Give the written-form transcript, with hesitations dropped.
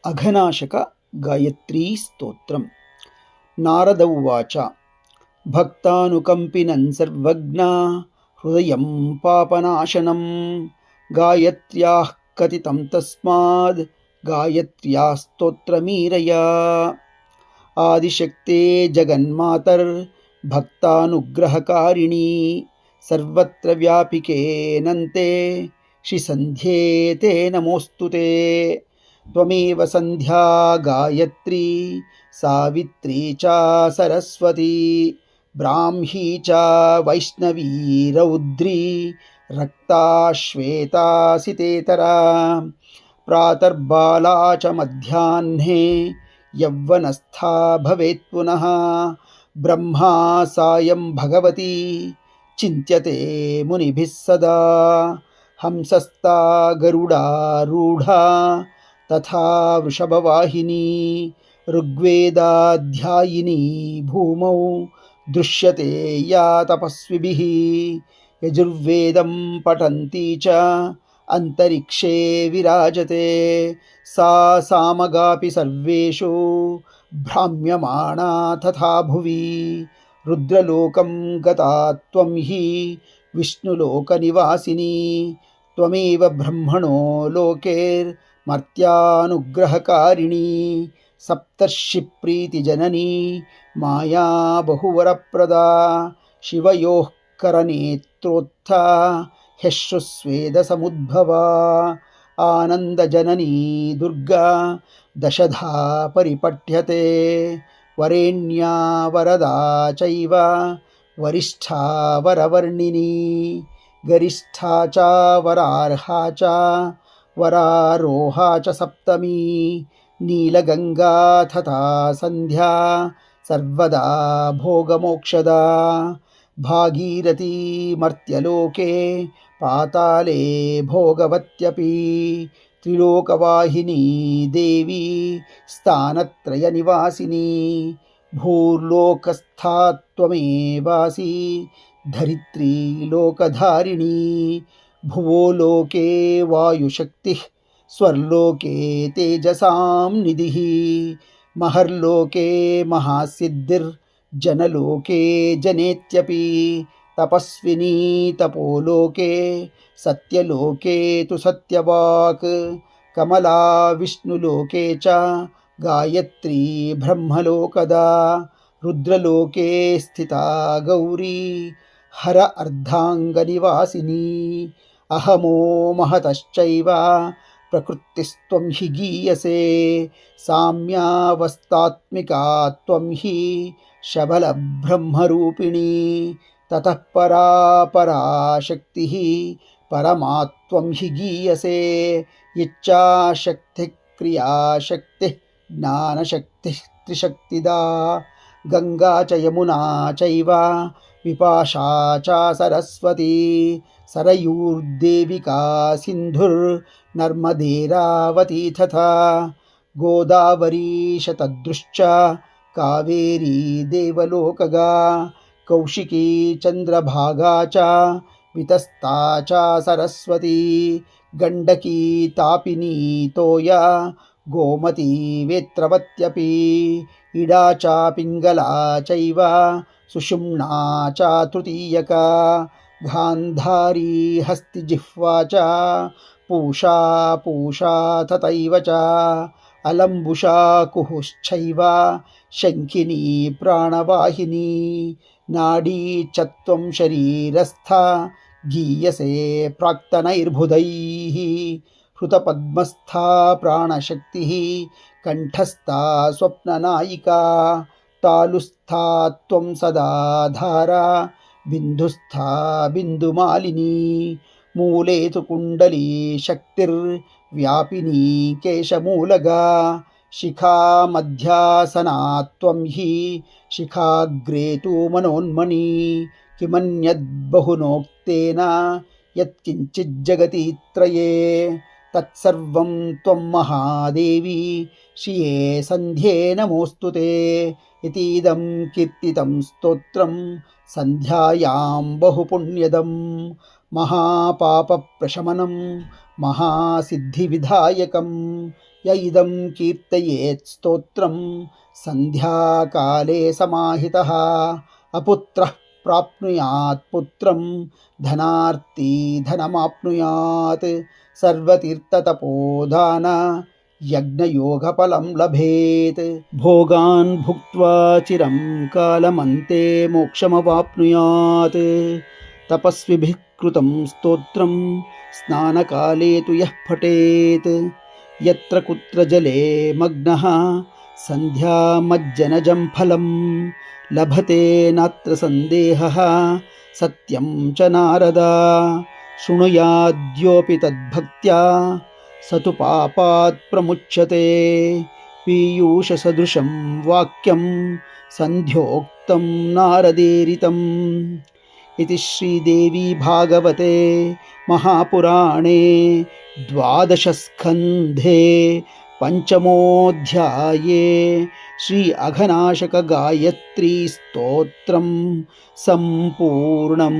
अघनाशक गायत्री स्तोत्रम्। नारद उवाच भक्तानुकम्पिनं सर्वज्ञा हृदयं पापनाशनं गायत्र्याः कथितं तस्माद् गायत्र्या स्तोत्रमीरया। आदिशक्ते जगन्मातर्भक्तानुग्रहकारिणी सर्वत्र व्यापिके नन्ते श्रीसन्ध्ये ते नमोऽस्तुते। त्वमेव सन्ध्या गायत्री सावित्री च सरस्वती ब्राह्मी च वैष्णवी रौद्री रक्ता श्वेता सितेतरा। प्रातर्बाला च मध्याह्ने यौवनस्था भवेत् पुनः ब्रह्मा सायं भगवती चिन्त्यते मुनिभिः सदा। हंसस्ता गरुडारूढा तथा वृषभवाहिनी ऋग्वेदाध्यायिनी भूमौ दृश्यते या तपस्विभिः। यजुर्वेदं पठन्ती च अन्तरिक्षे विराजते सा सामगापि सर्वेषु भ्राम्यमाणा तथा भुवि। रुद्रलोकं गता त्वं हि विष्णुलोकनिवासिनी त्वमेव ब्रह्मणो लोकैर्मर्त्यानुग्रहकारिणी सप्तर्षिप्रीतिजननी माया बहुवरप्रदा। शिवयोः करनेत्रोत्था ह्यश्रुस्वेदसमुद्भवा आनन्दजननी दुर्गा दशधा परिपठ्यते। वरेण्या वरदा चैव वरिष्ठा वरवर्णिनी गरिष्ठा च वरार्हा च वरारोहा च सप्तमी। नीलगंगा तथा संध्या सर्वदा भोगमोक्षदा। भागीरथी मर्त्यलोके पाताले भोगवत्यपि। त्रिलोकवाहिनी देवी स्थानत्रयनिवासिनी भूर्लोकस्था त्वमेवासि धरित्री लोकधारिणी। भुवो लोके वायुशक्तिः स्वर्लोके तेजसां निधिः। महर्लोके महासिद्धिर्जनलोके जनेत्यपि। तपस्विनी तपोलोके सत्यलोके तु सत्यवाक्। कमला विष्णुलोके च गायत्री ब्रह्मलोकदा। रुद्रलोके स्थिता गौरी हर अर्धांगनिवासिनी। अहमो महतश्चैव प्रकृतिस्त्वं हि गीयसे साम्यावस्थात्मिका त्वं हि शबलब्रह्मरूपिणी। ततः परा पराशक्तिः परमात्वं हि गीयसे इच्छाशक्तिः क्रियाशक्तिः ज्ञानशक्तिः त्रिशक्तिदा। गंगा च यमुना चैव विपाशा च सरस्वती सरयूर्देविका सिन्धुर्नर्मदेरावती तथा। गोदावरी शतद्रुश्च कावेरी देवलोकगा। कौशिकी चंद्रभागा च वितस्ता च सरस्वती। गंडकी तापिनी तोया गोमती वेत्रवत्यपि। इडा च पिंगला चैव सुषुम्ना च तृतीयका। गान्धारी हस्तिजिह्वा च पूषा पूषा तथैव च। अलम्बुषा कुहुश्चैव शङ्खिनी प्राणवाहिनी। नाडी च त्वं शरीरस्था गीयसे प्राक्तनैर्बुधैः। हृतपद्मस्था प्राणशक्तिः कंठस्था स्वप्ननायिका। तालुस्था त्वं सदा धारा बिन्दुस्था बिन्दुमालिनी। मूले तु कुण्डली शक्तिर्व्यापिनी केशमूलगा। शिखा मध्यासना त्वं हि शिखाग्रे तु मनोन्मनी। किमन्यद्बहुनोक्तेन यत्किञ्चिज्जगति त्रये तत्सर्वं त्वं महादेवी श्रिये सन्ध्ये नमोऽस्तुते। इतीदं कीर्तितं स्तोत्रं सन्ध्यायां बहुपुण्यदं महापापप्रशमनं महासिद्धिविधायकं य इदं कीर्तयेत् स्तोत्रं सन्ध्याकाले समाहितः अपुत्रः प्राप्नुयात् पुत्रं धनार्थी धनमाप्नुयात् सर्वतीर्थतपोदान यज्ञयोगफलं लभेत् भोगान् भुक्त्वा चिरं कालमन्ते मोक्षमवाप्नुयात् तपस्विभिः कृतं स्तोत्रं स्नानकाले तु यः पठेत् यत्र कुत्र जले मग्नः सन्ध्यामज्जनजं फलं लभते नात्र सन्देहः सत्यं च नारद शृणुयाद्योऽपि तद्भक्त्या स तु पापात् प्रमुच्यते पीयूषसदृशं वाक्यं सन्ध्योक्तं नारदेरितम् इति श्रीदेवी भागवते महापुराणे 12स्कन्धे पञ्चमोऽध्याये श्री अघनाशक गायत्री स्तोत्रं सम्पूर्णम्।